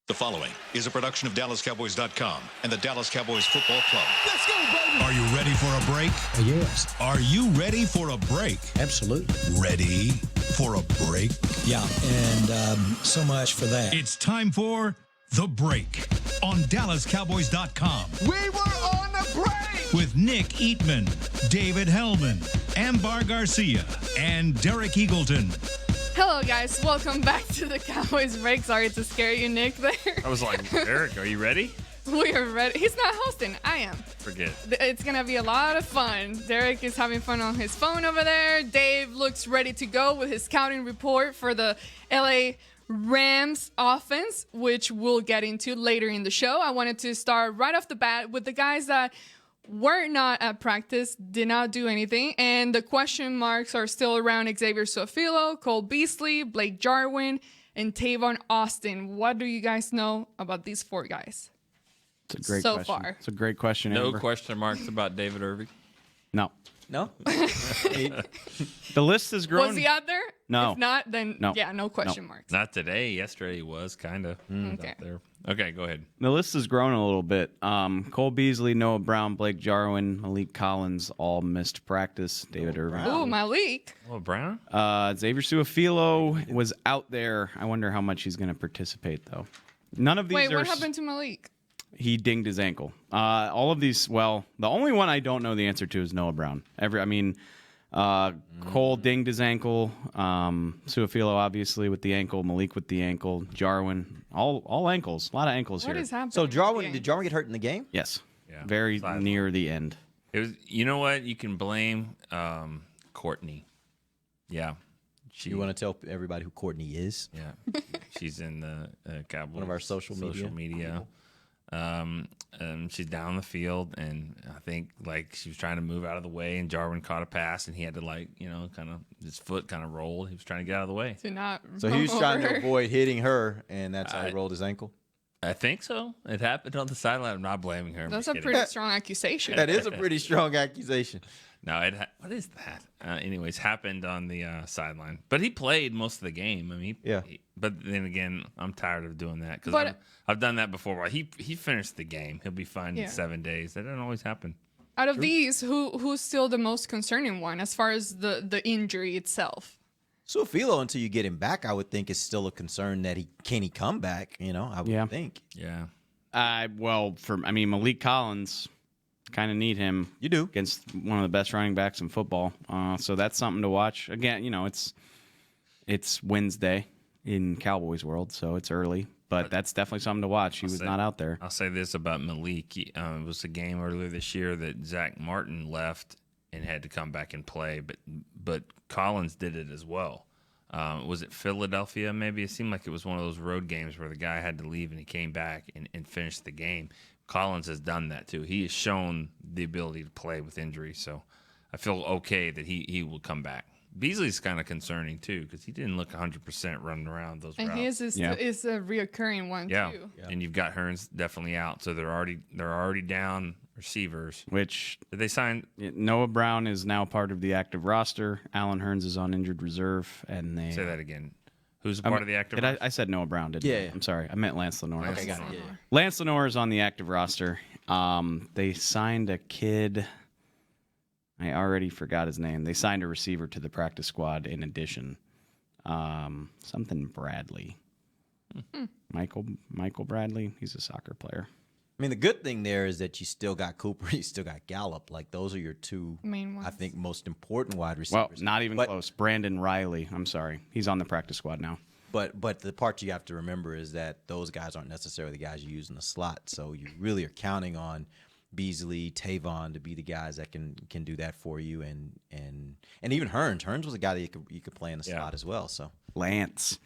The following is a production of DallasCowboys.com and the Dallas Cowboys Football Club. Let's go, baby! Are you ready for a break? Yes. Are you ready for a break? Absolutely. Ready for a break? Yeah, and so much for that. It's time for The Break on DallasCowboys.com. We were on a break! With Nick Eatman, David Hellman, Ambar Garcia, and Derek Eagleton. Hello, guys. Welcome back to the Cowboys break. Sorry to scare you, Nick, there. I was like, Eric, are you ready? We are ready. He's not hosting. I am. Forget it. It's going to be a lot of fun. Derek is having fun on his phone over there. Dave looks ready to go with his scouting report for the LA Rams offense, which we'll get into later in the show. I wanted to start right off the bat with the guys that were not at practice, did not do anything, and the question marks are still around Xavier Su'a-Filo, Cole Beasley, Blake Jarwin, and Tavon Austin. What do you guys know about these four guys? It's a great so question. far? It's a great question. No Amber. question marks about David Irving. No. No? The list has grown. Was he out there? No. If not, then No. yeah, no question marks. Not today. Yesterday he was kind of Okay. out there. Okay, go ahead. The list has grown a little bit. Cole Beasley, Noah Brown, Blake Jarwin, Malik Collins all missed practice. David Irving. Ooh, Malik. Oh, Brown? Xavier Su'a-Filo was out there. I wonder how much he's going to participate, though. None of these Wait, are... what happened to Malik? He dinged his ankle. All of these, well, the only one I don't know the answer to is Noah Brown. Cole dinged his ankle. Su'a-Filo, obviously, with the ankle. Malik with the ankle. Jarwin, all ankles. A lot of ankles What here. is happening? So Yeah. did Jarwin get hurt in the game? Yes. Yeah. Very Sideline. near the end. It was. You know what? You can blame Courtney. Yeah. You want to tell everybody who Courtney is? Yeah. She's in the Cowboys. One of our social media. She's down the field, and I think she was trying to move out of the way, and Jarwin caught a pass, and he had to kind of his foot kind of rolled. He was trying to get out of the way. To not So he was roll trying over. to avoid hitting her, and that's how he rolled his ankle? I think so. It happened on the sideline. I'm not blaming her. I'm That's just a kidding. pretty strong accusation. That is a pretty strong accusation. No, what is that? Anyways, happened on the sideline, but he played most of the game. I mean, Yeah. But then again, I'm tired of doing that because But- I've done that before. He finished the game. He'll be fine Yeah. in 7 days. That doesn't always happen. Out of these, who's still the most concerning one as far as the injury itself? Su'a-Filo, until you get him back, I would think is still a concern that can he come back? I would Yeah. think. Yeah. Malik Collins, kind of need him. You do. Against one of the best running backs in football. So that's something to watch. Again, it's Wednesday in Cowboys world, so it's early. But that's definitely something to watch. He was not out there. I'll say this about Malik. It was a game earlier this year that Zach Martin left and had to come back and play, but Collins did it as well. Was it Philadelphia maybe? It seemed like it was one of those road games where the guy had to leave and he came back and finished the game. Collins has done that too. He has shown the ability to play with injury, so I feel okay that he will come back. Beasley's kind of concerning too because he didn't look 100% running around those And routes. his is a reoccurring one Yeah. too. And you've got Hearns definitely out, so they're already down receivers. Which Did they sign? Noah Brown is now part of the active roster. Alan Hearns is on injured reserve, and they Say that again. Who's a part of the active? Did roster? I said Noah Brown, didn't I? Yeah. I'm sorry. I meant Lance Lenore. Okay, got it. Yeah. Lance Lenore is on the active roster. They signed a kid. I already forgot his name. They signed a receiver to the practice squad in addition. Something Bradley. Michael Bradley. He's a soccer player. I mean, the good thing there is that you still got Cooper, you still got Gallup. Those are your two, Main ones. I think, most important wide Well, receivers. not even But- close. Brandon Riley. I'm sorry. He's on the practice squad now. But the part you have to remember is that those guys aren't necessarily the guys you use in the slot. So you really are counting on Beasley, Tavon to be the guys that can do that for you, and even Hearns. Hearns was a guy that you could play in the slot as well. So Lance.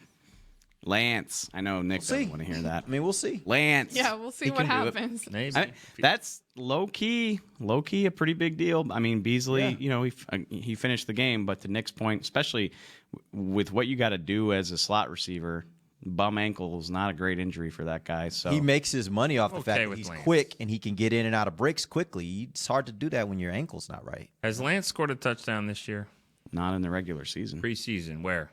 I know Nick see. doesn't want to hear that. I mean, we'll see. Lance. Yeah, we'll see He what can do it. happens. Maybe. That's low key, a pretty big deal. I mean, Beasley, he finished the game, but to Nick's point, especially with what you got to do as a slot receiver, bum ankle is not a great injury for that guy. So He makes his money off the Okay fact that with he's Lance. quick and he can get in and out of breaks quickly. It's hard to do that when your ankle's not right. Has Lance scored a touchdown this year? not in the regular season. Preseason, where?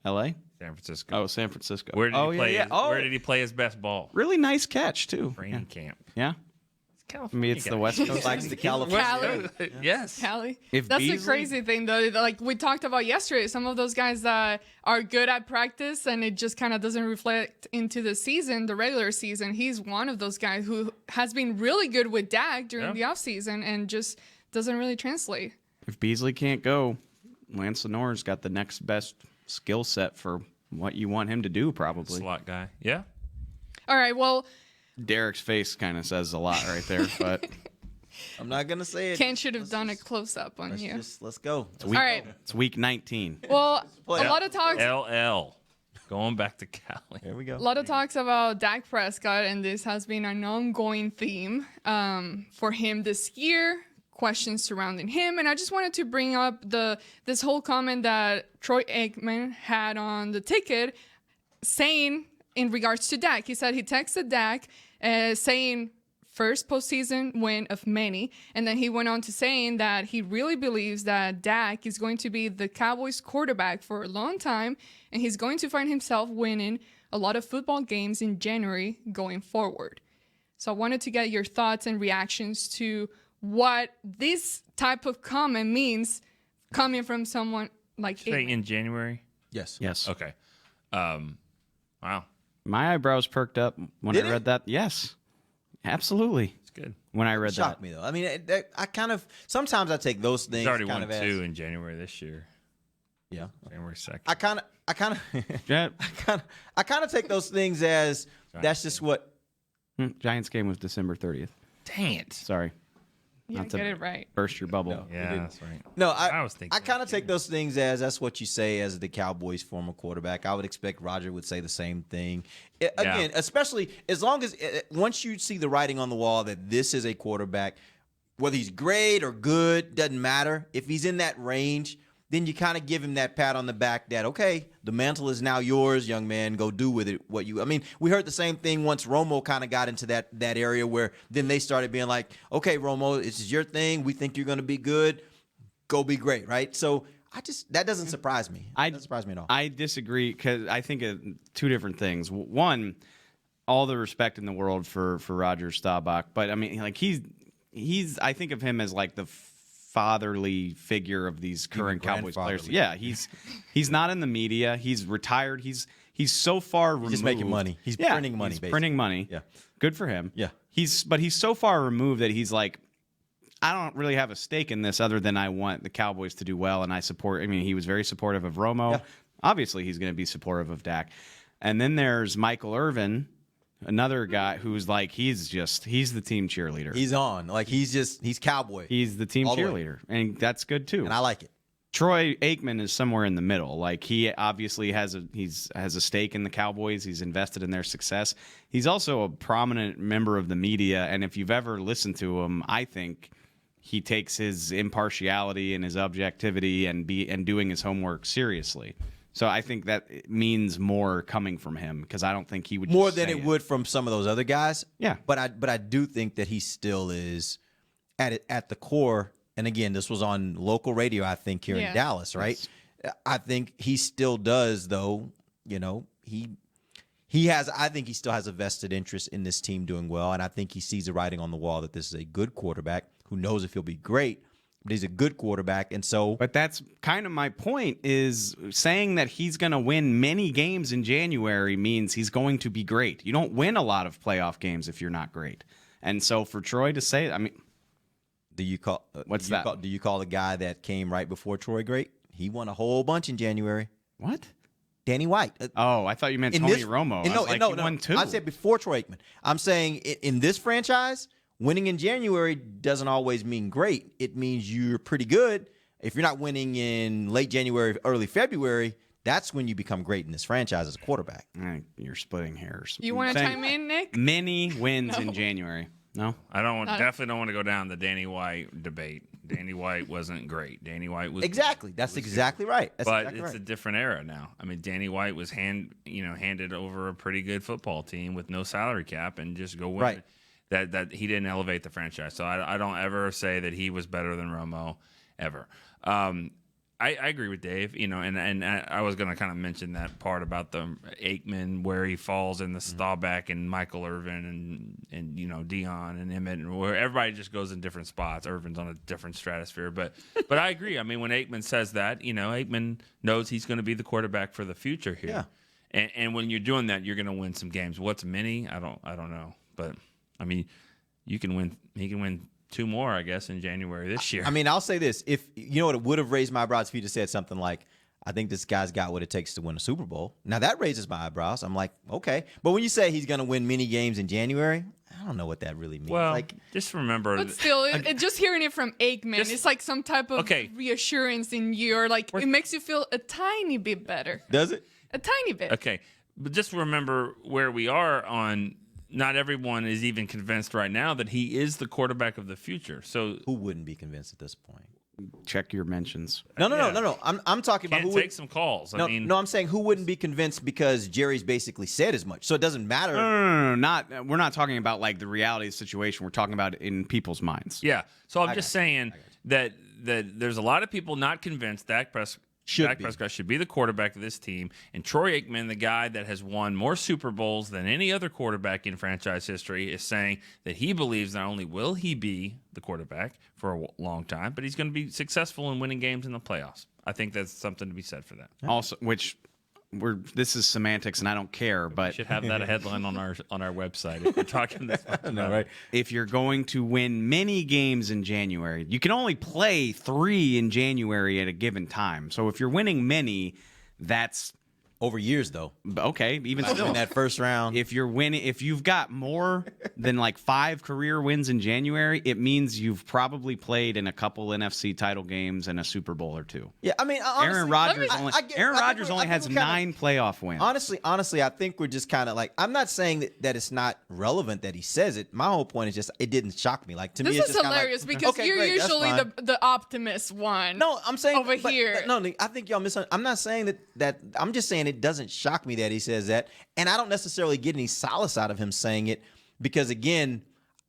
L.A. San Francisco. Oh, San Francisco. Where did he play? Yeah. Oh, Where did he play his best ball? really nice catch too. Training camp. Yeah. California. It's the West Coast. Likes the California. Cali. Yes. Cali. If That's the Beasley- crazy thing, though. Like we talked about yesterday, some of those guys that are good at practice and it just kind of doesn't reflect into the season, the regular season. He's one of those guys who has been really good with Dak during the offseason and just doesn't really translate. If Beasley can't go, Lance Lenore's got the next best skill set for what you want him to do, probably. Slot guy. Yeah. All right, well, Derek's face kind of says a lot right there, but I'm not gonna say it. Ken should have done a close-up on Let's you. let's go. week, All right. it's week 19. Well, a play. lot of talks LL. Going back to Cali. Here we go. A lot of talks about Dak Prescott, and this has been an ongoing theme for him this year. Questions surrounding him, and I just wanted to bring up this whole comment that Troy Aikman had on the ticket, saying in regards to Dak. He said he texted Dak, saying first postseason win of many, and then he went on to saying that he really believes that Dak is going to be the Cowboys quarterback for a long time, and he's going to find himself winning a lot of football games in January going forward. So I wanted to get your thoughts and reactions to what this type of comment means coming from someone like Say Aikman. in January. Yes. Yes. Okay. Wow. My eyebrows perked up when Did I it? read that. Yes. Absolutely. It's good. When I read Shocked that. me though. I mean, I kind of sometimes I take those things He's already kind won of as 2 in January this year. yeah. January 2nd. I kind of Yeah. I kind of take those things as that's just what. Giants game was December 30th. Dang it. Sorry. You Not didn't to get it right. burst your bubble. Yeah, that's right. No, I was thinking I kind of that, take those things as that's what you say as the Cowboys' former quarterback. I would expect Roger would say the same thing. Again, especially as long as once you see the writing on the wall that this is a quarterback, whether he's great or good, doesn't matter. If he's in that range, then you kind of give him that pat on the back that, okay, the mantle is now yours, young man. Go do with it what you – I mean, we heard the same thing once Romo kind of got into that area where then they started being like, okay, Romo, this is your thing. We think you're going to be good. Go be great, right? So that doesn't surprise me. It doesn't surprise me at all. I disagree because I think of two different things. One, all the respect in the world for Roger Staubach, but I mean, like he's I think of him as like the fatherly figure of these current Cowboys players. Yeah, he's not in the media. He's retired. He's so far removed. He's just making money. He's printing money. He's basically. printing money. Yeah. Good for him. Yeah. But he's so far removed that he's like, I don't really have a stake in this other than I want the Cowboys to do well, and I support. I mean, he was very supportive of Romo. Yeah. Obviously, he's going to be supportive of Dak. And then there's Michael Irvin, another guy who's like he's the team cheerleader. He's on. Like he's Cowboy. He's the team all the way. cheerleader, and that's good too. And I like it. Troy Aikman is somewhere in the middle. Like he obviously has a stake in the Cowboys. He's invested in their success. He's also a prominent member of the media, and if you've ever listened to him, I think he takes his impartiality and his objectivity and doing his homework seriously. So I think that it means more coming from him because I don't think he would More just than say it would from some of those other guys. Yeah. But I do think that he still is at the core. And again, this was on local radio, I think, here in Dallas, right? Yes. I think he still does, though. You know, I think he still has a vested interest in this team doing well. And I think he sees the writing on the wall that this is a good quarterback who knows if he'll be great. But he's a good quarterback, and so. But that's kind of my point. Is saying that he's going to win many games in January means he's going to be great. You don't win a lot of playoff games if you're not great. And so for Troy to say, I mean, do you call that? Do you call the guy that came right before Troy great? He won a whole bunch in January. What? Danny White. Oh, I thought you meant Tony Romo. He won 2. I said before Troy Aikman. I'm saying in this franchise. Winning in January doesn't always mean great. It means you're pretty good. If you're not winning in late January, early February, that's when you become great in this franchise as a quarterback. You're splitting hairs. You want to chime in, Nick? Many wins in January. No? I definitely don't want to go down the Danny White debate. Danny White wasn't great. Danny White was exactly. That's exactly right. But it's a different era now. I mean, Danny White was handed over a pretty good football team with no salary cap and just go win. Right. That he didn't elevate the franchise. So I don't ever say that he was better than Romo, ever. I agree with Dave, and I was going to kind of mention that part about the Aikman, where he falls in the Staubach and Michael Irvin and Dion and Emmett, and where everybody just goes in different spots. Irvin's on a different stratosphere, but I agree. I mean, when Aikman says that, Aikman knows he's going to be the quarterback for the future here. Yeah. And when you're doing that, you're going to win some games. What's many? I don't know, but I mean, he can win 2 more, I guess, in January this year. I mean, I'll say this. If you know what, it would have raised my eyebrows if he just said something like, I think this guy's got what it takes to win a Super Bowl. Now, that raises my eyebrows. I'm like, okay. But when you say he's going to win many games in January, I don't know what that really means. Well, just remember. But still, just hearing it from Aikman, it's like some type of reassurance in you, or like it makes you feel a tiny bit better. Does it? A tiny bit. Okay. But just remember where we are on. Not everyone is even convinced right now that he is the quarterback of the future. So who wouldn't be convinced at this point? Check your mentions. No. I'm talking about who take some calls. No, I'm saying who wouldn't be convinced because Jerry's basically said as much. So it doesn't matter. No. We're not talking about like the reality of the situation. We're talking about it in people's minds. Yeah. So I'm just saying that there's a lot of people not convinced Dak Prescott should be the quarterback of this team. And Troy Aikman, the guy that has won more Super Bowls than any other quarterback in franchise history, is saying that he believes not only will he be the quarterback for a long time, but he's going to be successful in winning games in the playoffs. I think that's something to be said for that. Also, this is semantics, and I don't care, but we should have that a headline on our website if we're talking this much about right? If you're going to win many games in January, you can only play 3 in January at a given time. So if you're winning many, that's over years, though. Okay, even still, in that first round. if you've got more than like 5 career wins in January, it means you've probably played in a couple NFC title games and a Super Bowl or 2. Yeah, I mean, honestly, Aaron Rodgers only has 9 playoff wins. Honestly, I think we're just kind of like, I'm not saying that it's not relevant that he says it. My whole point is just it didn't shock me. Like to me, this it's is just hilarious like, because okay, you're great, usually the optimist one. No, I'm saying over here. No, I think y'all misunderstand. I'm not saying that. I'm just saying it doesn't shock me that he says that, and I don't necessarily get any solace out of him saying it because, again,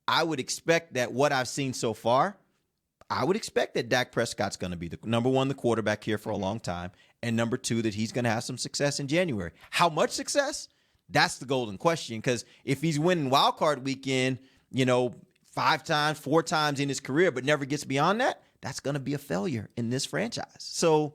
I would expect that what I've seen so far, I would expect that Dak Prescott's going to be the number one, the quarterback here for a long time, and number 2, that he's going to have some success in January. How much success? That's the golden question. Because if he's winning wild card weekend, 5 times, 4 times in his career, but never gets beyond that, that's going to be a failure in this franchise. So.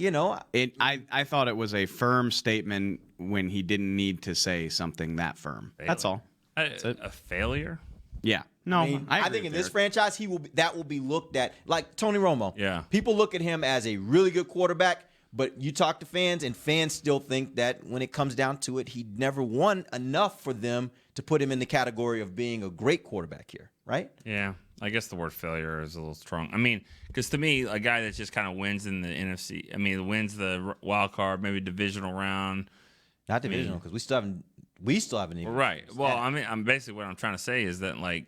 I thought it was a firm statement when he didn't need to say something that firm. Failure. That's all. A failure? Yeah. No, I think in this franchise, that will be looked at like Tony Romo. Yeah. People look at him as a really good quarterback, but you talk to fans, and fans still think that when it comes down to it, he never won enough for them to put him in the category of being a great quarterback here, right? Yeah. I guess the word failure is a little strong. I mean, because to me, a guy that just kind of wins in the NFC, wins the wild card, maybe divisional round. Not divisional, because we still haven't even. Right. Well, I'm basically what I'm trying to say is that, like,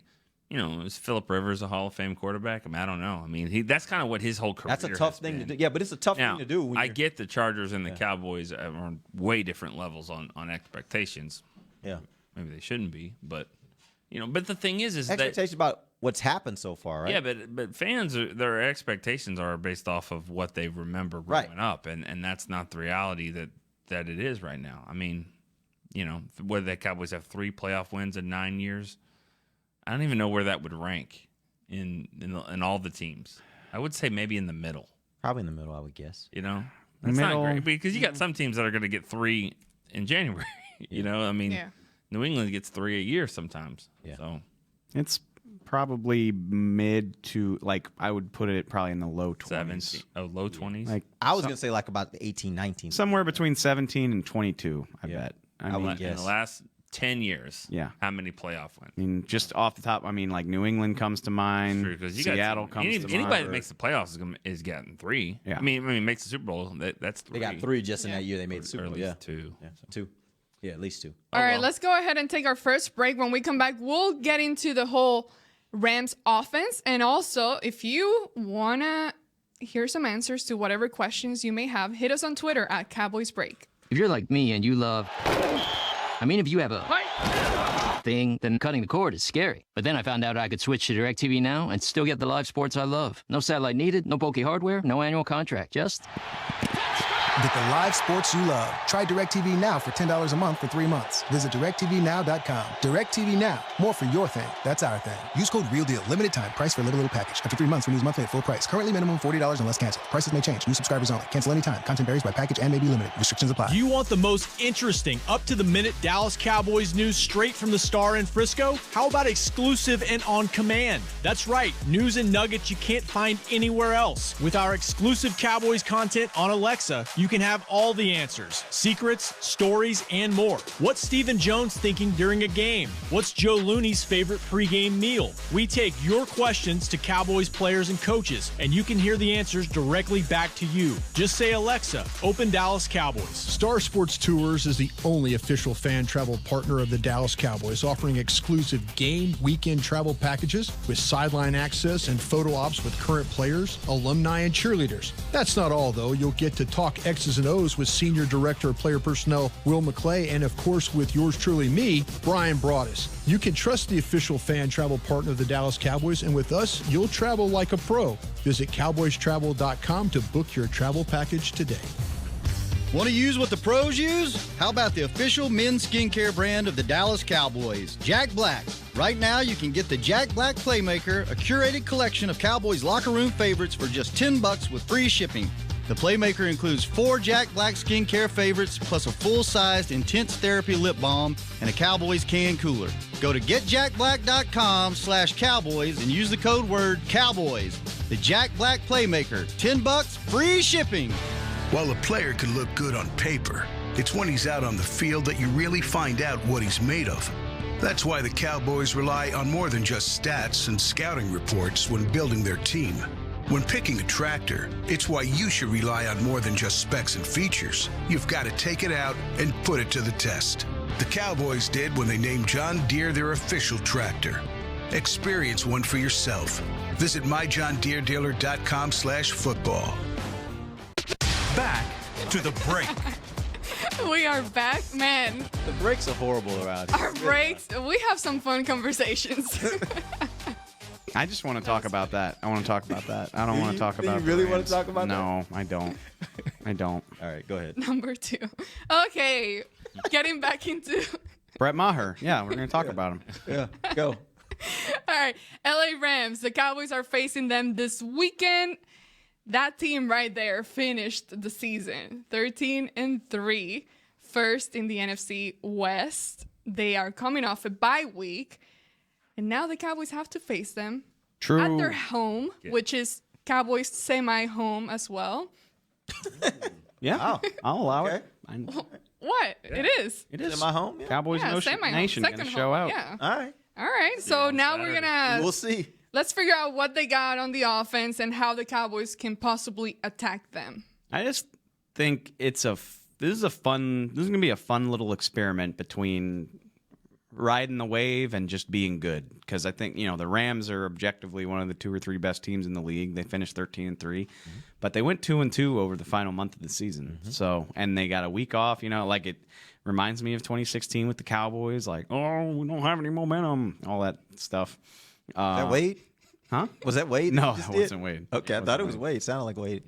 is Phillip Rivers a Hall of Fame quarterback? I don't know. That's kind of what his whole career. That's a tough thing to do. Yeah, but it's a tough thing to do. I get the Chargers and the Cowboys are on way different levels on expectations. Yeah. Maybe they shouldn't be, but but the thing is expectations about what's happened so far, right? Yeah, but fans, their expectations are based off of what they remember growing up, and that's not the reality that it is right now. Whether the Cowboys have 3 playoff wins in 9 years, I don't even know where that would rank in all the teams. I would say maybe in the middle. Probably in the middle, I would guess. That's not great because you got some teams that are going to get 3 in January. New England gets 3 a year sometimes. Yeah. So it's probably mid to, like, I would put it probably in the low 20s. 17. Oh, low 20s? Like, I was going to say like about 18, 19. Somewhere between 17 and 22, I bet. I would guess. In the last 10 years, how many playoff wins? Just off the top, like New England comes to mind. True, because Seattle comes to mind. Anybody that makes the playoffs is getting 3. Yeah. Makes the Super Bowl. That's 3. They got 3 just in that year they made the Super Bowl. Or at least 2. Yeah, 2. Yeah, at least 2. All right, let's go ahead and take our first break. When we come back, we'll get into the whole Rams offense. And also, if you want to hear some answers to whatever questions you may have, hit us on Twitter at Cowboys Break. If you're like me and you love... if you have a thing, then cutting the cord is scary. But then I found out I could switch to DirecTV Now and still get the live sports I love. No satellite needed, no bulky hardware, no annual contract, just... Get the live sports you love. Try DirecTV Now for $10 a month for 3 months. Visit DirecTVNow.com. DirecTV Now. More for your thing. That's our thing. Use code REALDEAL. Limited time. Price for little package. After 3 months, renews monthly at full price. Currently minimum $40 unless canceled. Prices may change. New subscribers only. Cancel anytime. Content varies by package and may be limited. Restrictions apply. Do you want the most interesting, up-to-the-minute Dallas Cowboys news straight from the Star in Frisco? How about exclusive and on command? That's right. News and nuggets you can't find anywhere else. With our exclusive Cowboys content on Alexa, you can have all the answers, secrets, stories, and more. What's Stephen Jones thinking during a game? What's Joe Looney's favorite pregame meal? We take your questions to Cowboys players and coaches, and you can hear the answers directly back to you. Just say, Alexa, open Dallas Cowboys. Star Sports Tours is the only official fan travel partner of the Dallas Cowboys, offering exclusive game weekend travel packages with sideline access and photo ops with current players, alumni, and cheerleaders. That's not all, though. You'll get to talk X's and O's with Senior Director of Player Personnel Will McClay, and of course with yours truly, me, Brian Broaddus. You can trust the official fan travel partner of the Dallas Cowboys, and with us, you'll travel like a pro. Visit cowboystravel.com to book your travel package today. Want to use what the pros use? How about the official men's skincare brand of the Dallas Cowboys, Jack Black? Right now, you can get the Jack Black Playmaker, a curated collection of Cowboys locker room favorites for just $10 with free shipping. The Playmaker includes 4 Jack Black skincare favorites, plus a full-sized Intense Therapy lip balm and a Cowboys can cooler. Go to getjackblack.com/Cowboys and use the code word Cowboys. The Jack Black Playmaker, $10, free shipping. While a player can look good on paper, it's when he's out on the field that you really find out what he's made of. That's why the Cowboys rely on more than just stats and scouting reports when building their team. When picking a tractor, it's why you should rely on more than just specs and features. You've got to take it out and put it to the test. The Cowboys did when they named John Deere their official tractor. Experience one for yourself. Visit myjohndeeredealer.com/football. Back to the break. We are back, man. The breaks are horrible around here. Our breaks, we have some fun conversations. I just want to talk about that. I want to talk about that. I don't want to talk about You really the want Rams. to talk about that? No, I don't. I don't. All right, go ahead. Number 2. Okay, getting back into... Brett Maher. Yeah, we're going to talk about him. Yeah, go. All right, LA Rams. The Cowboys are facing them this weekend. That team right there finished the season 13-3, first in the NFC West. They are coming off a bye week, and now the Cowboys have to face them at their home, which is Cowboys semi-home as well. Yeah, Wow. I'll allow Okay. it. What? Yeah. It is. It is. my home? Yeah. Cowboys semi-home, Nation going to second show home, out. Yeah. All right. All right. So now we're gonna We'll see. let's figure out what they got on the offense and how the Cowboys can possibly attack them. I just think this is going to be a fun little experiment between riding the wave and just being good, because I think the Rams are objectively one of the 2 or 3 best teams in the league. They finished 13-3, but they went 2-2 over the final month of the season. So, and they got a week off. Like it reminds me of 2016 with the Cowboys. Like, oh, we don't have any momentum, all that stuff. That Wade? Huh? Was that Wade? No, you just that did? wasn't Wade. Okay, I thought it was Wade. Sounded like Wade.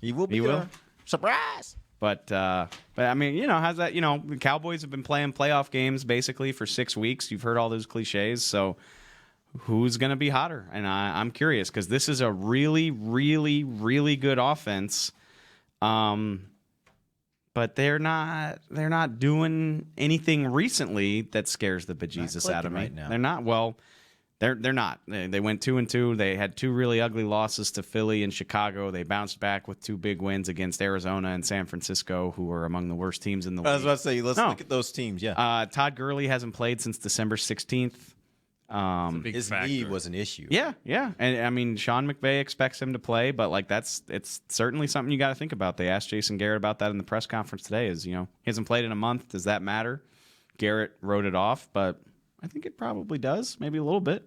He will be He will? there. Surprise! But I mean, how's that? The Cowboys have been playing playoff games basically for 6 weeks. You've heard all those cliches. So who's going to be hotter? And I'm curious, because this is a really, really, really good offense. But they're not doing anything recently that scares the bejesus out of me. Right now. They're not. Well, they're not. They went 2-2. They had 2 really ugly losses to Philly and Chicago. They bounced back with 2 big wins against Arizona and San Francisco, who are among the worst teams in the league. I was about to say, let's look at those teams. Yeah, Todd Gurley hasn't played since December 16th. His knee was an issue. Yeah. And I mean, Sean McVay expects him to play, but it's certainly something you got to think about. They asked Jason Garrett about that in the press conference today. He hasn't played in a month. Does that matter? Garrett wrote it off, but I think it probably does, maybe a little bit.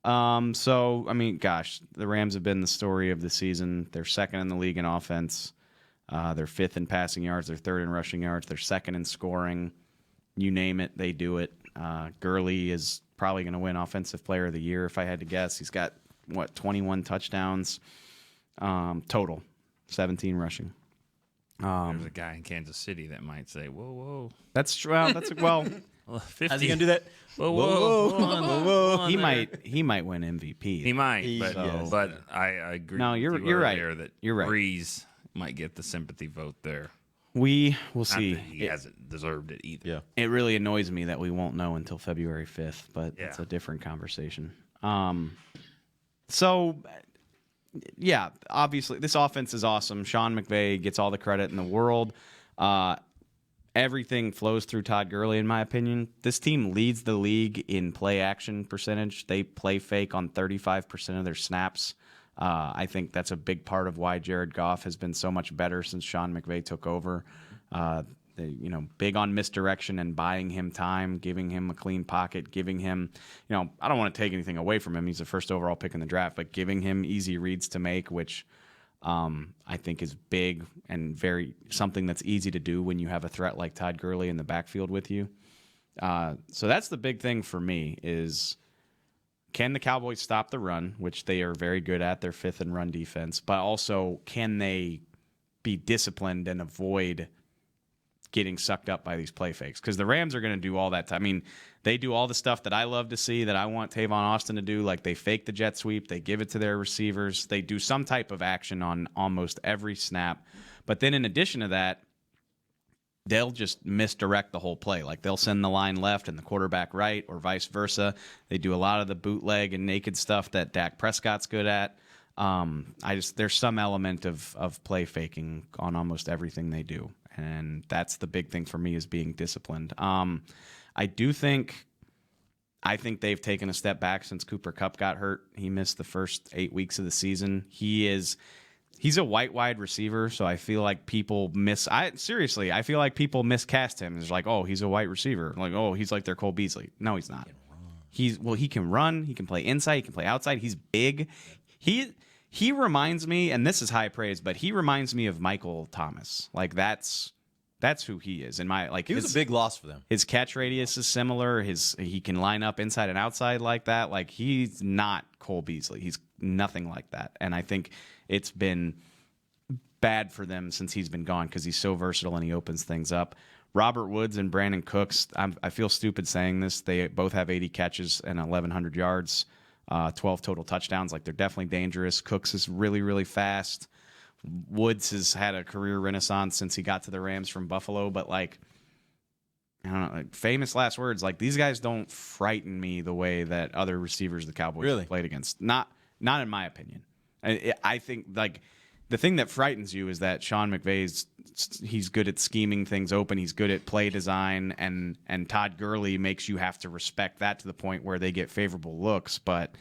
So I mean, gosh, the Rams have been the story of the season. They're second in the league in offense. They're 5th in passing yards. They're 3rd in rushing yards. They're 2nd in scoring. You name it, they do it. Gurley is probably going to win Offensive Player of the Year if I had to guess. He's got 21 touchdowns total, 17 rushing. There's a guy in Kansas City that might say, "Whoa." That's true. Well, 50. How's he gonna do that? Whoa. He might win MVP. He might, but I agree. No, you're right. That You're right. Breeze might get the sympathy vote there. We will Not see. that he hasn't deserved it either. Yeah. It really annoys me that we won't know until February 5th, but it's Yeah. a different conversation. Yeah, obviously this offense is awesome. Sean McVay gets all the credit in the world. Everything flows through Todd Gurley, in my opinion. This team leads the league in play action percentage. They play fake on 35% of their snaps. I think that's a big part of why Jared Goff has been so much better since Sean McVay took over. Big on misdirection and buying him time, giving him a clean pocket, giving him, I don't want to take anything away from him. He's the first overall pick in the draft, but giving him easy reads to make, which I think is big and something that's easy to do when you have a threat like Todd Gurley in the backfield with you. So that's the big thing for me is, can the Cowboys stop the run, which they are very good at, their fifth in run defense, but also can they be disciplined and avoid getting sucked up by these play fakes? Because the Rams are going to do all that. I mean, they do all the stuff that I love to see, that I want Tavon Austin to do. Like, they fake the jet sweep, they give it to their receivers, they do some type of action on almost every snap. But then in addition to that, they'll just misdirect the whole play. Like, they'll send the line left and the quarterback right, or vice versa. They do a lot of the bootleg and naked stuff that Dak Prescott's good at. There's some element of play faking on almost everything they do, and that's the big thing for me, is being disciplined. I think they've taken a step back since Cooper Kupp got hurt. He missed the first 8 weeks of the season. He's a white wide receiver, so I feel like people I feel like people miscast him. It's like, oh, he's a white receiver. Like, oh, he's like their Cole Beasley. No, he's not. He can run, he can play inside, he can play outside. He's big. He reminds me, and this is high praise, but he reminds me of Michael Thomas. Like, that's who he is. He was a big loss for them. His catch radius is similar. He can line up inside and outside like that. Like, he's not Cole Beasley. He's nothing like that. And I think it's been bad for them since he's been gone, because he's so versatile and he opens things up. Robert Woods and Brandon Cooks, I feel stupid saying this. They both have 80 catches and 1,100 yards, 12 total touchdowns. Like, they're definitely dangerous. Cooks is really, really fast. Woods has had a career renaissance since he got to the Rams from Buffalo, but I don't know, famous last words, these guys don't frighten me the way that other receivers the Cowboys have played against. Not in my opinion. I think the thing that frightens you is that Sean he's good at scheming things open. He's good at play design, and Todd Gurley makes you have to respect that to the point where they get favorable looks. But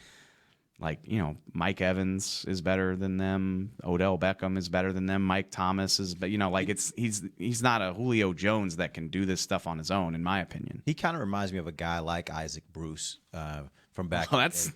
Mike Evans is better than them. Odell Beckham is better than them. Mike Thomas is, but he's not a Julio Jones that can do this stuff on his own, in my opinion. He kind of reminds me of a guy like Isaac Bruce from back. Oh, that's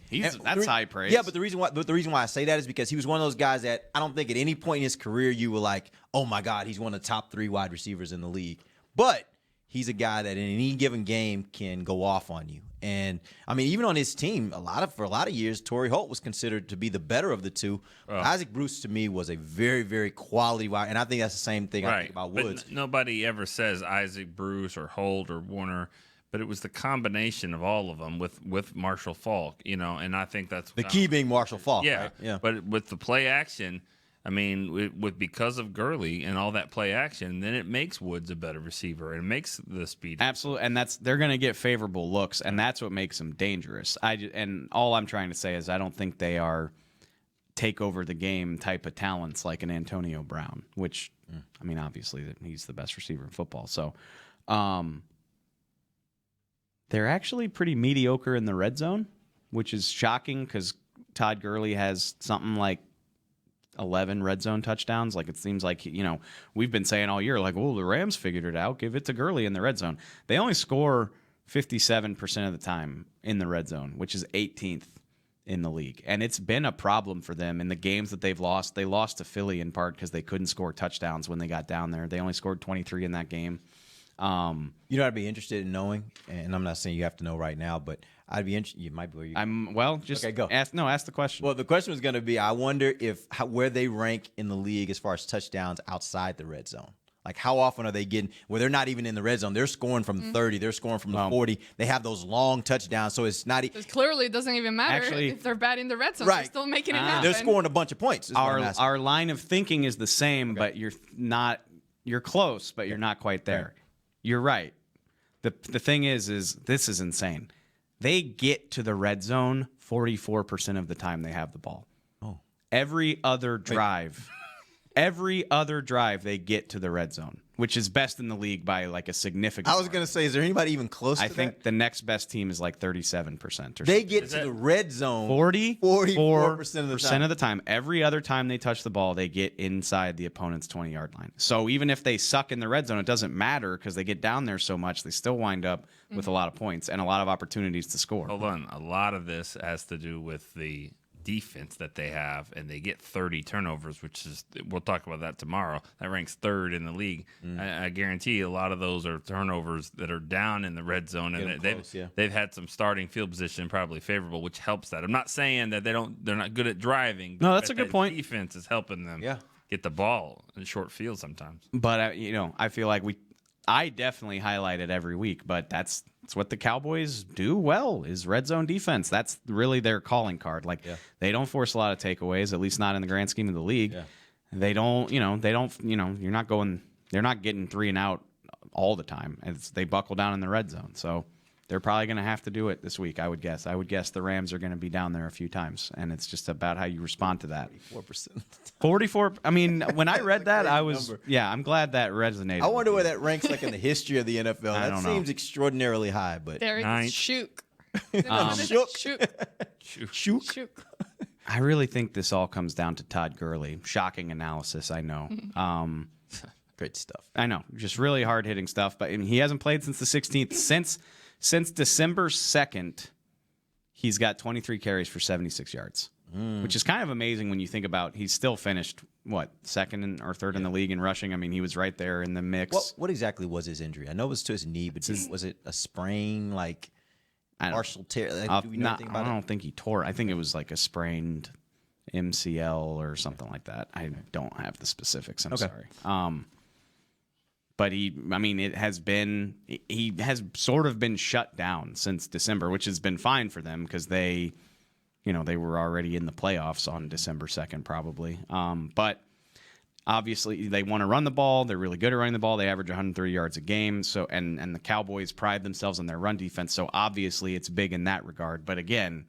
high praise. Yeah, but the reason why I say that is because he was one of those guys that I don't think at any point in his career you were like, oh my God, he's one of the top 3 wide receivers in the league. But he's a guy that in any given game can go off on you. And I mean, even on his team, for a lot of years, Torrey Holt was considered to be the better of the two. Isaac Bruce to me was a very, very quality wide, and I think that's the same thing I think about Woods. But nobody ever says Isaac Bruce or Holt or Warner, but it was the combination of all of them with Marshall Faulk, and I think that's the key being Marshall Faulk. Yeah, right? Yeah. But with the play action, I mean, because of Gurley and all that play action, then it makes Woods a better receiver. It makes the speed. Absolutely, and they're going to get favorable looks, and that's what makes them dangerous. And all I'm trying to say is I don't think they are take over the game type of talents like an Antonio Brown, which, I mean, obviously he's the best receiver in football. So they're actually pretty mediocre in the red zone, which is shocking because Todd Gurley has something like 11 red zone touchdowns. Like, it seems like, we've been saying all year, like, oh, the Rams figured it out. Give it to Gurley in the red zone. They only score 57% of the time in the red zone, which is 18th in the league. And it's been a problem for them in the games that they've lost. They lost to Philly in part because they couldn't score touchdowns when they got down there. They only scored 23 in that game. You know, I'd be interested in knowing, and I'm not saying you have to know right now, but I'd be interested. You might be. Okay, go. Ask the question. Well, the question was going to be, I wonder where they rank in the league as far as touchdowns outside the red zone. Like, how often are they getting where they're not even in the red zone? They're scoring from 30. They're scoring from the 40. They have those long touchdowns, so it's not. Clearly, it doesn't even matter if they're bad in the red zone. They're still making it happen. They're scoring a bunch of points. Our line of thinking is the same, but you're not. You're close, but you're not quite there. Right. You're right. The thing is this is insane. They get to the red zone 44% of the time they have the ball. Oh. Every other drive they get to the red zone, which is best in the league by like a significant. I was going to say, is there anybody even close to that? I think the next best team is like 37%. They get to the red zone 44% of the time. Every other time they touch the ball, they get inside the opponent's 20-yard line. So even if they suck in the red zone, it doesn't matter because they get down there so much, they still wind up with a lot of points and a lot of opportunities to score. Hold on. A lot of this has to do with the defense that they have, and they get 30 turnovers, which is, we'll talk about that tomorrow. That ranks third in the league. I guarantee a lot of those are turnovers that are down in the red zone, and they've had some starting field position probably favorable, which helps that. I'm not saying that they're not good at driving. No, that's a good point. Defense is helping them get the ball in short field sometimes. But I feel like I definitely highlight it every week, but that's what the Cowboys do well is red zone defense. That's really their calling card. Like they don't force a lot of takeaways, at least not in the grand scheme of the league. Yeah. They're not getting 3 and out all the time. They buckle down in the red zone. So they're probably going to have to do it this week, I would guess. I would guess the Rams are going to be down there a few times, and it's just about how you respond to that. 44%. I mean, when I read that, I'm glad that resonated. I wonder where that ranks like in the history of the NFL. That seems extraordinarily high, but Derek Shook. Shook. I really think this all comes down to Todd Gurley. Shocking analysis, I know. Great stuff. I know, just really hard-hitting stuff, but he hasn't played since the 16th. Since December 2nd, he's got 23 carries for 76 yards, which is kind of amazing when you think about he's still finished, second or third in the league in rushing. I mean, he was right there in the mix. What exactly was his injury? I know it was to his knee, but was it a sprain, like partial tear? Do we know anything about it? I don't think he tore it. I think it was like a sprained MCL or something like that. I don't have the specifics. I'm sorry. But he has sort of been shut down since December, which has been fine for them because they were already in the playoffs on December 2nd probably. But obviously they want to run the ball. They're really good at running the ball. They average 130 yards a game. So and the Cowboys pride themselves on their run defense. So obviously it's big in that regard. But again,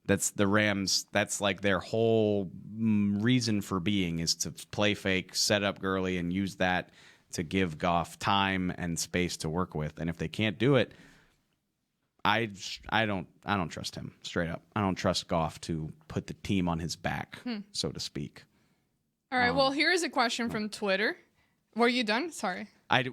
that's the Rams. That's like their whole reason for being is to play fake, set up Gurley, and use that to give Goff time and space to work with. And if they can't do it, I don't trust him, straight up. I don't trust Goff to put the team on his back, so to speak. All right, well, here's a question from Twitter. Were you done? Sorry. I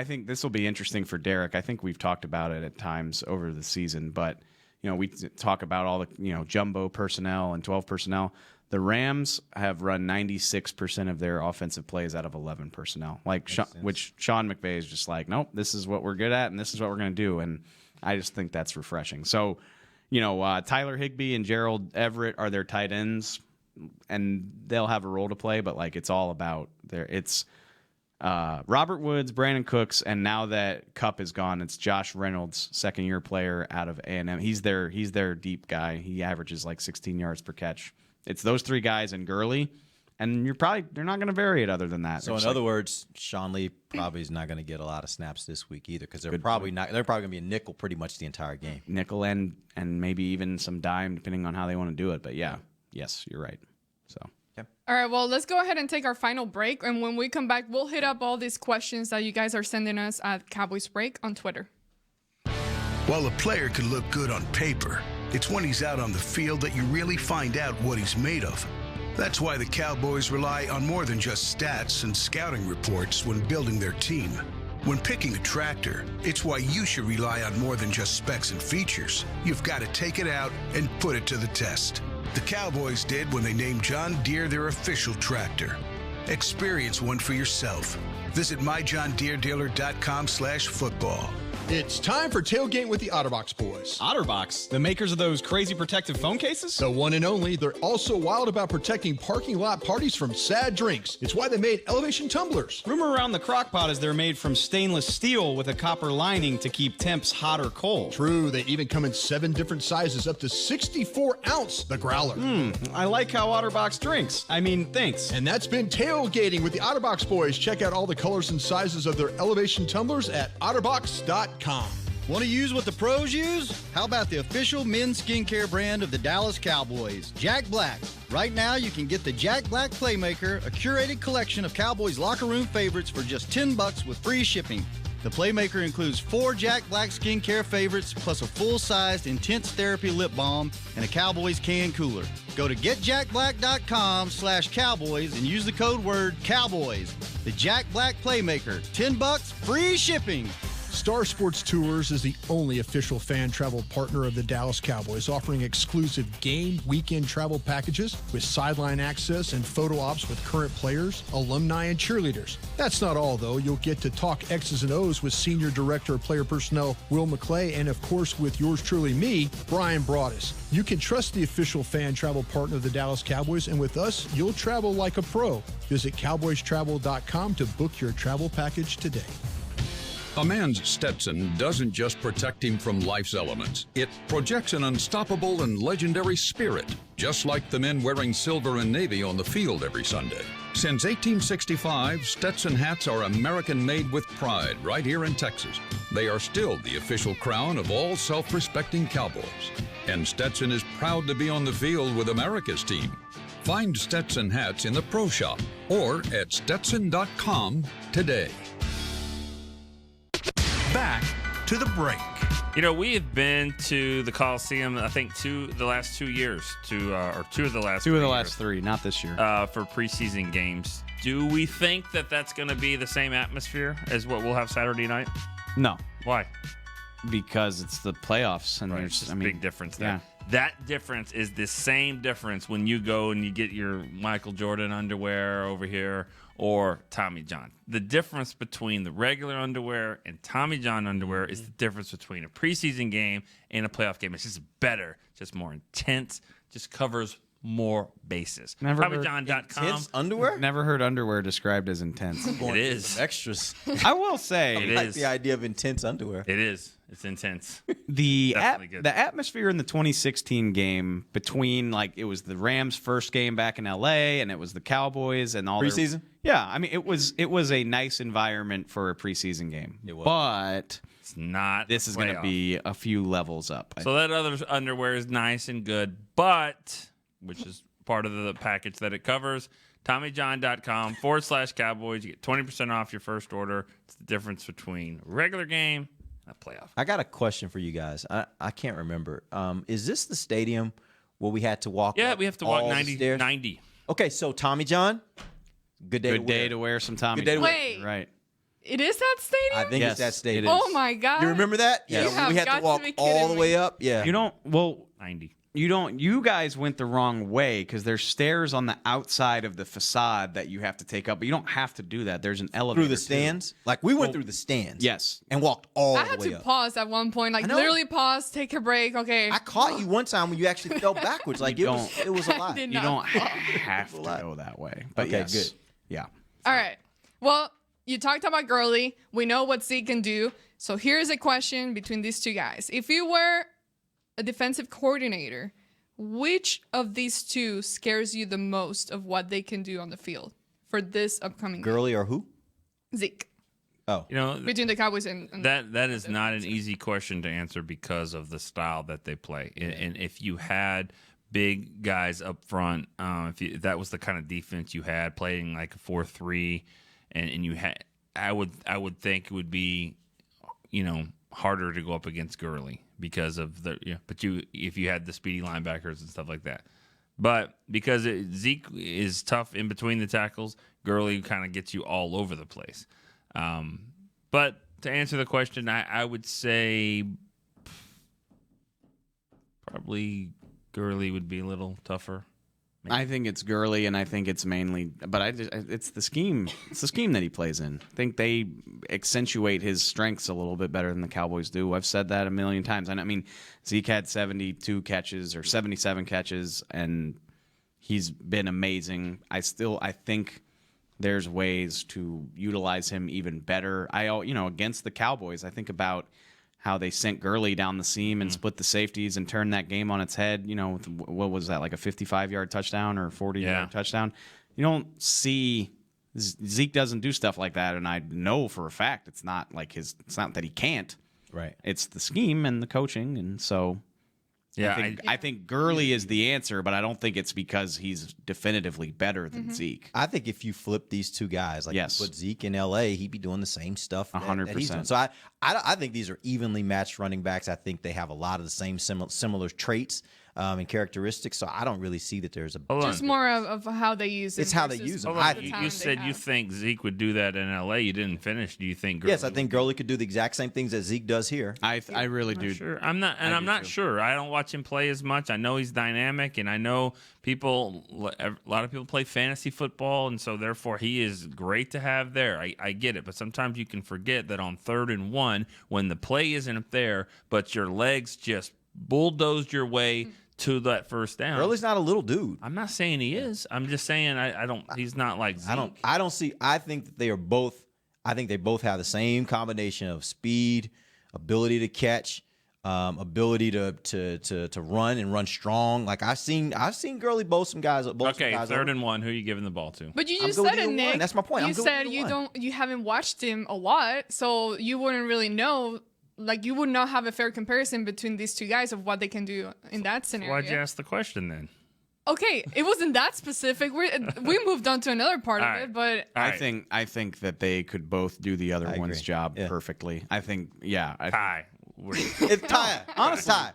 think this will be interesting for Derek. I think we've talked about it at times over the season, but we talk about all the jumbo personnel and 12 personnel. The Rams have run 96% of their offensive plays out of 11 personnel, which Sean McVay is just like, nope, this is what we're good at, and this is what we're going to do, and I just think that's refreshing. So, Tyler Higbee and Gerald Everett are their tight ends, and they'll have a role to play, but it's all about it's Robert Woods, Brandon Cooks, and now that Kupp is gone, it's Josh Reynolds, second-year player out of A&M. He's their deep guy. He averages 16 yards per catch. It's those 3 guys and Gurley, and they're not going to vary it other than that. So in other words, Sean Lee probably is not going to get a lot of snaps this week either because they're probably going to be a nickel pretty much the entire game. Nickel and maybe even some dime depending on how they want to do it. But yes, you're right. So. All right, well, let's go ahead and take our final break, and when we come back, we'll hit up all these questions that you guys are sending us at Cowboys Break on Twitter. While a player can look good on paper, it's when he's out on the field that you really find out what he's made of. That's why the Cowboys rely on more than just stats and scouting reports when building their team. When picking a tractor, it's why you should rely on more than just specs and features. You've got to take it out and put it to the test. The Cowboys did when they named John Deere their official tractor. Experience one for yourself. Visit myjohndeerdealer.com/football. It's time for Tailgate with the OtterBox boys. OtterBox, the makers of those crazy protective phone cases? The one and only. They're also wild about protecting parking lot parties from sad drinks. It's why they made elevation tumblers. Rumor around the crockpot is they're made from stainless steel with a copper lining to keep temps hot or cold. True, they even come in 7 different sizes, up to 64 ounce, the growler. I like how OtterBox drinks. Thinks. And that's been Tailgating with the OtterBox boys. Check out all the colors and sizes of their elevation tumblers at otterbox.com. Want to use what the pros use? How about the official men's skincare brand of the Dallas Cowboys, Jack Black? Right now, you can get the Jack Black Playmaker, a curated collection of Cowboys locker room favorites for just $10 with free shipping. The Playmaker includes 4 Jack Black skincare favorites, plus a full-sized Intense Therapy lip balm and a Cowboys can cooler. Go to getjackblack.com/Cowboys and use the code word Cowboys. The Jack Black Playmaker, $10, free shipping. Star Sports Tours is the only official fan travel partner of the Dallas Cowboys, offering exclusive game weekend travel packages with sideline access and photo ops with current players, alumni, and cheerleaders. That's not all, though. You'll get to talk X's and O's with Senior Director of Player Personnel Will McClay, and of course with yours truly, me, Brian Broaddus. You can trust the official fan travel partner of the Dallas Cowboys, and with us, you'll travel like a pro. Visit cowboystravel.com to book your travel package today. A man's Stetson doesn't just protect him from life's elements. It projects an unstoppable and legendary spirit, just like the men wearing silver and navy on the field every Sunday. Since 1865, Stetson hats are American-made with pride right here in Texas. They are still the official crown of all self-respecting Cowboys. And Stetson is proud to be on the field with America's team. Find Stetson hats in the Pro Shop or at Stetson.com today. Back to the break. We have been to the Coliseum, I think, the last 2 years, or two of the last 3, not this year. For preseason games. Do we think that that's going to be the same atmosphere as what we'll have Saturday night? No. Why? Because it's the playoffs, and there's a big difference there. Yeah. That difference is the same difference when you go and you get your Michael Jordan underwear over here or Tommy John. The difference between the regular underwear and Tommy John underwear is the difference between a preseason game and a playoff game. It's just better, just more intense, just covers more bases. TommyJohn.com. Intense underwear? Never heard underwear described as intense. It is. Extras. I will say. I like the idea of intense underwear. It is. It's intense. The atmosphere in the 2016 game between, it was the Rams' first game back in L.A. and it was the Cowboys and all preseason? It was a nice environment for a preseason game. It was. But it's not. This is going to be a few levels up. So that other underwear is nice and good, but, which is part of the package that it covers, TommyJohn.com/Cowboys. You get 20% off your first order. It's the difference between a regular game and a playoff. I got a question for you guys. I can't remember. Is this the stadium where we had to walk? Yeah, we have to walk 90. Okay, so Tommy John, good day to wear some Tommy. Good day to Wait. wear. Right. It is that stadium? I think it's that stadium. Oh my God. You remember that? You have we had got to walk be all the kidding way me. up. Yeah. 90. You guys went the wrong way because there's stairs on the outside of the facade that you have to take up, but you don't have to do that. There's an elevator through the stands. We went through the stands. Yes, and walked all I the had way to up. pause at one point, literally pause, take a break. Okay. I caught you one time when you actually fell backwards. It was a lot. did You not don't fall. have to go that way. But Okay, yes. good. Yeah. All right. Well, you talked about Gurley. We know what Zeke can do. So here's a question between these two guys. If you were a defensive coordinator, which of these two scares you the most of what they can do on the field for this upcoming Gurley or who? Zeke. Oh. Between the Cowboys and that is not an easy question to answer because of the style that they play. And if you had big guys up front, if that was the kind of defense you had, playing like a 4-3, and you had, I would think it would be, harder to go up against Gurley because of if you had the speedy linebackers and stuff like that. But because Zeke is tough in between the tackles, Gurley kind of gets you all over the place. But to answer the question, I would say probably Gurley would be a little tougher. I think it's Gurley, and I think it's mainly, but it's the scheme. It's the scheme that he plays in. I think they accentuate his strengths a little bit better than the Cowboys do. I've said that a million times. And I mean, Zeke had 72 catches or 77 catches, and he's been amazing. I think there's ways to utilize him even better. Against the Cowboys, I think about how they sent Gurley down the seam and split the safeties and turned that game on its head. What was that, like a 55-yard touchdown or 40-yard touchdown? You don't see Zeke doesn't do stuff like that, and I know for a fact it's not that he can't. Right. It's the scheme and the coaching, and so I think Gurley is the answer, but I don't think it's because he's definitively better than Zeke. I think if you flip these two guys, you put Zeke in L.A., he'd be doing the same stuff 100%. That he's doing. So I think these are evenly matched running backs. I think they have a lot of the same similar traits and characteristics. So I don't really see that there's just more of how they use it. It's how they use them. You said you think Zeke would do that in L.A. You didn't finish. Do you think Gurley? Yes, I think Gurley could do the exact same things that Zeke does here. I really do. Sure. I'm not sure. I don't watch him play as much. I know he's dynamic, and I know a lot of people play fantasy football, and so therefore he is great to have there. I get it, but sometimes you can forget that on 3rd and 1, when the play isn't up there, but your legs just bulldozed your way to that first down. Gurley's not a little dude. I'm not saying he is. I'm just saying I don't. He's not like Zeke. I don't see. I think that they are both. I think they both have the same combination of speed, ability to catch, ability to run and run strong. Like I've seen Gurley both some guys. Okay, 3rd and 1. Who are you giving the ball to? But you just said it, Nick. That's my point. You said you haven't watched him a lot, so you wouldn't really know. Like, you would not have a fair comparison between these two guys of what they can do in that scenario. Why'd you ask the question then? Okay, it wasn't that specific. We moved on to another part of it, but I think that they could both do the other one's job perfectly. I think, tie. It's tie. Honestly, tie.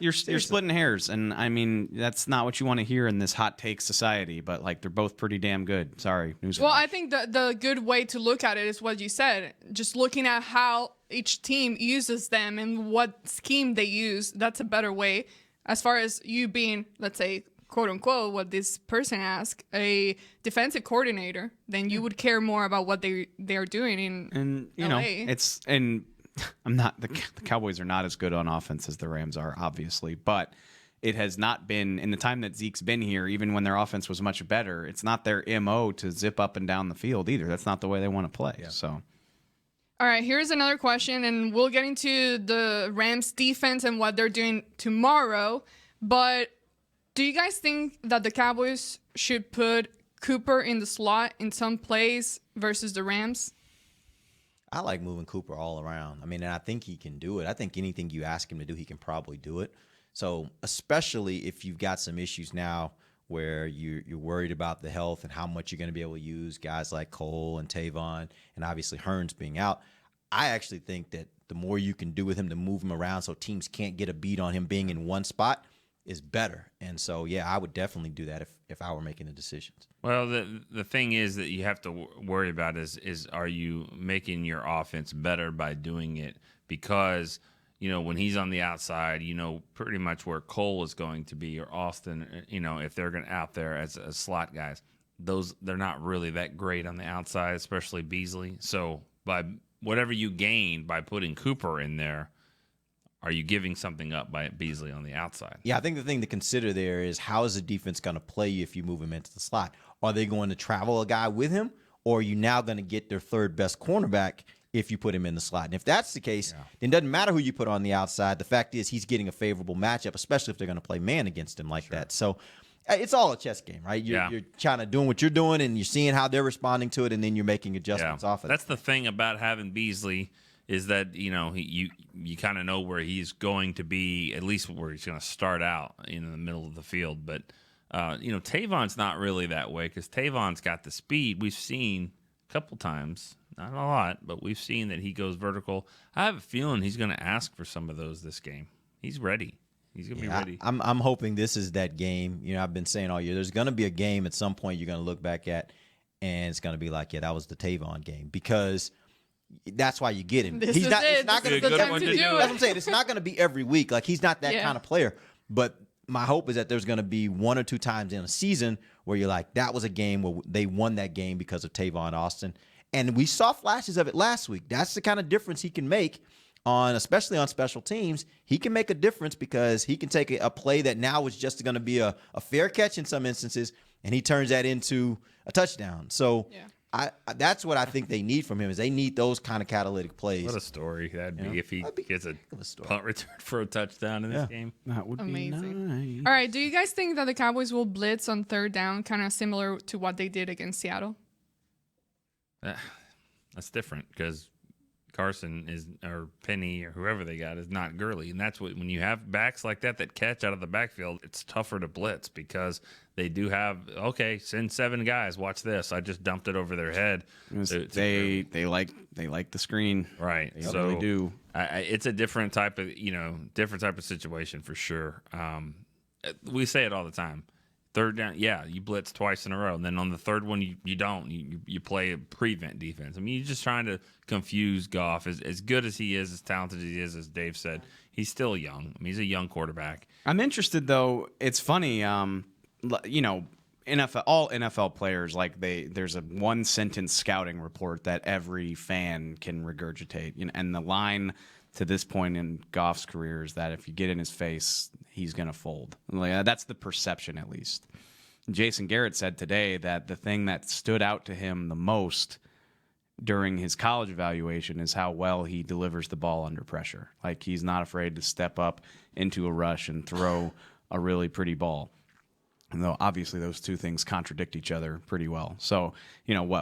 You're splitting hairs, and I mean that's not what you want to hear in this hot take society. But they're both pretty damn good. Sorry, newsflash. Well, I think the good way to look at it is what you said. Just looking at how each team uses them and what scheme they use. That's a better way. As far as you being, let's say, quote unquote, what this person asked, a defensive coordinator, then you would care more about what they're doing in LA. I'm not the Cowboys are not as good on offense as the Rams are, obviously, but it has not been in the time that Zeke's been here, even when their offense was much better. It's not their MO to zip up and down the field either. That's not the way they want to play. Yeah. So, all right, here's another question, and we'll get into the Rams defense and what they're doing tomorrow. But do you guys think that the Cowboys should put Cooper in the slot in some plays versus the Rams? I like moving Cooper all around. I mean, and I think he can do it. I think anything you ask him to do, he can probably do it. So especially if you've got some issues now where you're worried about the health and how much you're going to be able to use guys like Cole and Tavon and obviously Hearns being out, I actually think that the more you can do with him to move him around so teams can't get a beat on him being in one spot is better. And so, yeah, I would definitely do that if I were making the decisions. Well, the thing is that you have to worry about is are you making your offense better by doing it? Because, when he's on the outside, pretty much where Cole is going to be or Austin, if they're going out there as slot guys, they're not really that great on the outside, especially Beasley. So by whatever you gain by putting Cooper in there, are you giving something up by Beasley on the outside? Yeah, I think the thing to consider there is how is the defense going to play you if you move him into the slot? Are they going to travel a guy with him, or are you now going to get their third best cornerback if you put him in the slot? And if that's the case, then it doesn't matter who you put on the outside. The fact is he's getting a favorable matchup, especially if they're going to play man against him like that. So it's all a chess game, right? You're kind of doing what you're doing, and you're seeing how they're responding to it, and then you're making adjustments off of it. That's the thing about having Beasley is that, you kind of know where he's going to be, at least where he's going to start out in the middle of the field. But, Tavon's not really that way because Tavon's got the speed. We've seen a couple times, not a lot, but we've seen that he goes vertical. I have a feeling he's going to ask for some of those this game. He's ready. He's going to be ready. I'm hoping this is that game. I've been saying all year, there's going to be a game at some point you're going to look back at, and it's going to be like, that was the Tavon game because – that's why you get him. It's not going to be That's what I'm saying. It's not going to be every week. Like he's not that kind of player. But my hope is that there's going to be one or two times in a season where you're like, that was a game where they won that game because of Tavon Austin. And we saw flashes of it last week. That's the kind of difference he can make especially on special teams. He can make a difference because he can take a play that now is just going to be a fair catch in some instances, and he turns that into a touchdown. So that's what I think they need from him is they need those kind of catalytic plays. What a story that'd be if he gets a punt return for a touchdown in this game. That would Amazing. be nice. All right, do you guys think that the Cowboys will blitz on third down, kind of similar to what they did against Seattle? That's different because Carson or Penny or whoever they got is not Gurley, and that's what when you have backs like that catch out of the backfield, it's tougher to blitz because they do have send 7 guys. Watch this. I just dumped it over their head. They like the screen, right? They so really do. It's a different type of situation for sure. We say it all the time. Third down, you blitz twice in a row, and then on the third one, you don't. You play a prevent defense. I mean, you're just trying to confuse Goff. As good as he is, as talented as he is, as Dave said, he's still young. I mean, he's a young quarterback. I'm interested, though. It's funny, NFL, all NFL players, there's a one-sentence scouting report that every fan can regurgitate, and the line to this point in Goff's career is that if you get in his face, he's going to fold. That's the perception, at least. Jason Garrett said today that the thing that stood out to him the most during his college evaluation is how well he delivers the ball under pressure. Like, he's not afraid to step up into a rush and throw a really pretty ball. And though obviously those two things contradict each other pretty well. So,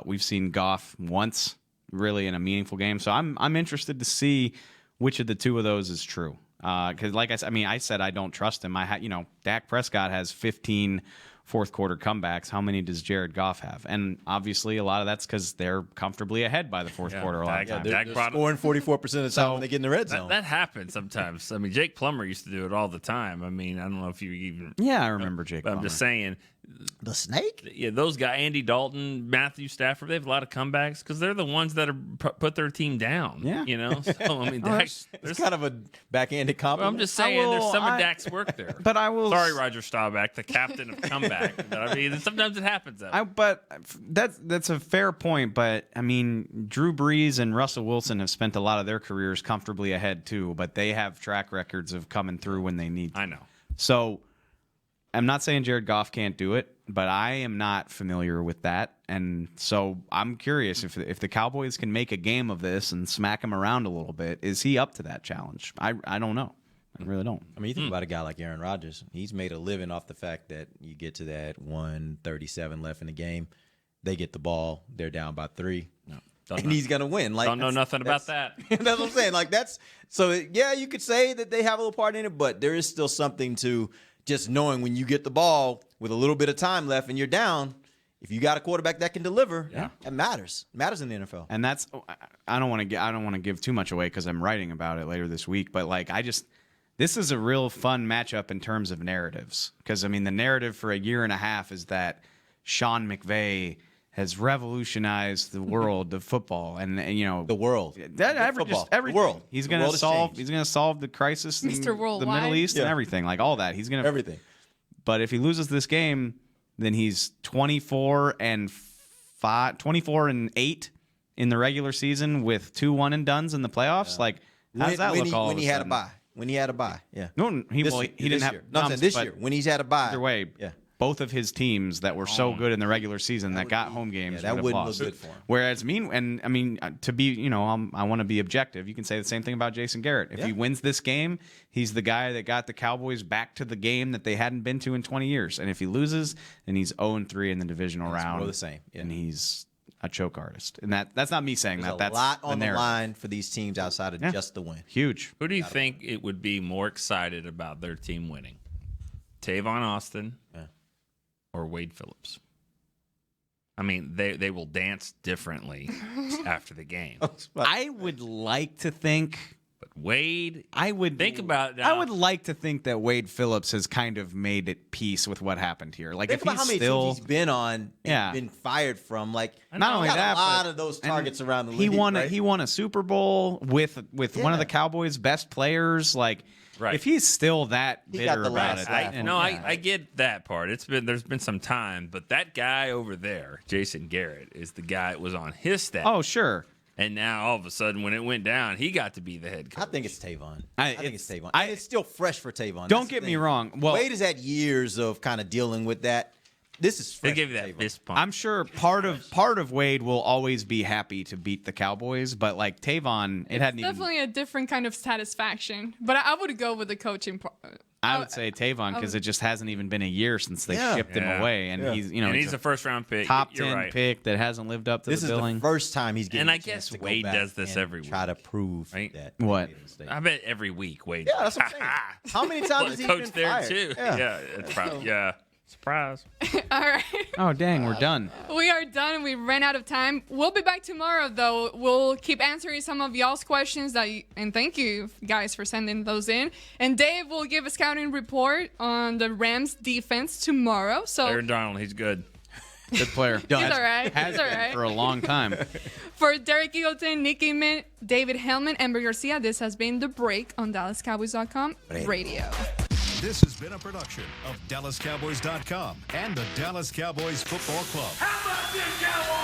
we've seen Goff once really in a meaningful game. So I'm interested to see which of the two of those is true. Because like I said I don't trust him. Dak Prescott has 15 fourth quarter comebacks. How many does Jared Goff have? And obviously a lot of that's because they're comfortably ahead by the fourth quarter a lot of times. They're scoring 44% of the time when they get in the red zone. That happens sometimes. I mean, Jake Plummer used to do it all the time. I mean, I don't know if you even... Yeah, I remember Jake Plummer. I'm just saying... The snake? Yeah, those guys, Andy Dalton, Matthew Stafford, they have a lot of comebacks because they're the ones that put their team down. Yeah. So, I mean, there's kind of a backhanded compliment. I'm just saying there's some of Dak's work there. But I will... Sorry, Roger Staubach, the captain of comeback. I mean, sometimes it happens that way. But that's a fair point. But, I mean, Drew Brees and Russell Wilson have spent a lot of their careers comfortably ahead, too. But they have track records of coming through when they need to. I know. So... I'm not saying Jared Goff can't do it, but I am not familiar with that. And so I'm curious if the Cowboys can make a game of this and smack him around a little bit, is he up to that challenge? I don't know. I really don't. I mean, you think about a guy like Aaron Rodgers. He's made a living off the fact that you get to that 1:37 left in the game. They get the ball. They're down by 3. And he's going to win. Don't know nothing about that. That's what I'm saying. You could say that they have a little part in it, but there is still something to just knowing when you get the ball with a little bit of time left and you're down, if you got a quarterback that can deliver, it matters. It matters in the NFL. And that's I don't want to give too much away because I'm writing about it later this week. But this is a real fun matchup in terms of narratives. Because I mean, the narrative for a year and a half is that Sean McVay has revolutionized the world of football, and the world, just everything. The world. He's going to solve the crisis in Mr. Worldwide. the Middle East and everything, like all that. He's going to everything. But if he loses this game, then he's 24 and 8 in the regular season with 2 1-and-dones in the playoffs. How does that look? When he had a bye, yeah. No, he didn't have. No, I'm saying this year when he's had a bye. Either way, both of his teams that were so good in the regular season that got home games that would have wouldn't lost. look good for him. Whereas to be, I want to be objective. You can say the same thing about Jason Garrett. If he wins this game, he's the guy that got the Cowboys back to the game that they hadn't been to in 20 years. And if he loses, then he's 0-3 in the divisional round. More the same. Yeah. And he's a choke artist. And that's not me saying There's that. That's a lot on the the line for these teams outside of just the win. Huge. Who do you think it would be more excited about their team winning? Tavon Austin or Wade Phillips? I mean, they will dance differently after the game. I would like to think But Wade, I would think about that. I would like to think that Wade Phillips has kind of made it peace with what happened here. Like Think if about he's how many still, teams he's been on, Yeah. been fired from. Like not only got that, a lot but- of those and targets around the he league. won right? he won a Super Bowl with one of the Cowboys' best players. Like if he's still that He got bitter the about last it, laugh and- I get that part. There's been some time, but that guy over there, Jason Garrett, is the guy that was on his staff. Oh, sure. And now all of a sudden, when it went down, he got to be the head coach. I think it's Tavon. I think it's Tavon. I- And it's still fresh for Tavon. Don't That's the get me thing. wrong. Well, Wade has had years of kind of dealing with that. This is fresh. They gave you for that Tavon. fist pump. I'm sure part of Wade will always be happy to beat the Cowboys, but like Tavon, it hadn't even. Definitely a different kind of satisfaction. But I would go with the coaching part. I would say Tavon because it just hasn't even been a year since they shipped him away, and he's a first round pick, top You're 10 right. pick that hasn't lived up to This the is billing. the first time he's getting. And a I chance guess to go Wade back does this and every week. try to prove Right? that. What? he made a mistake. I bet every week Wade. Yeah, that's what I'm saying. How many times has he coach been there fired? too? Yeah. It's probably surprise. All right. Oh dang, we're done. We are done. We ran out of time. We'll be back tomorrow, though. We'll keep answering some of y'all's questions. And thank you, guys, for sending those in. And Dave will give a scouting report on the Rams defense tomorrow. So Aaron Donald, he's good. Good player. He's all right. Has He's all been right. for a long time. For Derek Eagleton, Nick Eamon, David Hellman, Amber Garcia, this has been The Break on DallasCowboys.com radio. This has been a production of DallasCowboys.com and the Dallas Cowboys Football Club. How about this, Cowboys?